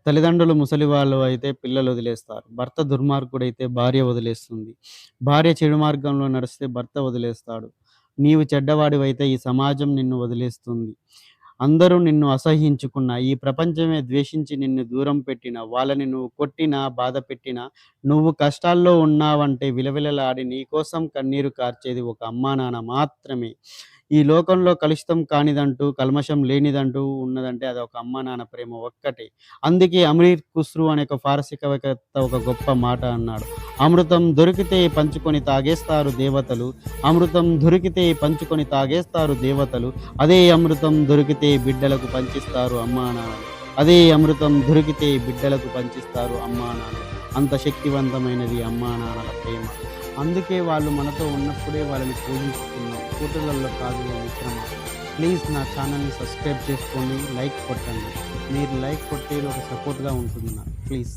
తల్లిదండ్రులు ముసలి వాళ్ళు అయితే పిల్లలు వదిలేస్తారు. భర్త దుర్మార్గుడైతే భార్య వదిలేస్తుంది. భార్య చెడు మార్గంలో నడిస్తే భర్త వదిలేస్తాడు. నీవు చెడ్డవాడివైతే ఈ సమాజం నిన్ను వదిలేస్తుంది. అందరూ నిన్ను అసహ్యించుకున్నా, ఈ ప్రపంచమే ద్వేషించి నిన్ను దూరం పెట్టినా, వాళ్ళని నువ్వు కొట్టినా, బాధపెట్టినా, నువ్వు కష్టాల్లో ఉన్నావంటే విలవిలలాడి నీకోసం కన్నీరు కార్చేది ఒక అమ్మా, నాన్న మాత్రమే. ఈ లోకంలో కలుషితం కానిదంటూ, కల్మషం లేనిదంటూ ఉన్నదంటే అదొక అమ్మ, నాన్న ప్రేమ ఒక్కటే. అందుకే అమీర్ ఖుస్రో అనే ఒక ఫారసీ కవికర్త ఒక గొప్ప మాట అన్నాడు. అమృతం దొరికితే పంచుకొని తాగేస్తారు దేవతలు. అమృతం దొరికితే పంచుకొని తాగేస్తారు దేవతలు. అదే అమృతం దొరికితే బిడ్డలకు పంచిస్తారు అమ్మా, నాన్నలు. అదే అమృతం దొరికితే బిడ్డలకు పంచిస్తారు అమ్మా, నాన్నలు. అంత శక్తివంతమైనది అమ్మా, నాన్నల ప్రేమ. అందుకే వాళ్ళు మనతో ఉన్నప్పుడే వాళ్ళని పూజిస్తున్నాం. ఫోటోలలో కాదు మిత్రమా. ప్లీజ్ నా ఛానల్‌ని సబ్స్క్రైబ్ చేసుకోండి, లైక్ కొట్టండి. మీరు లైక్ కొట్టేది ఒక సపోర్ట్‌గా ఉంటుంది నాకు. ప్లీజ్.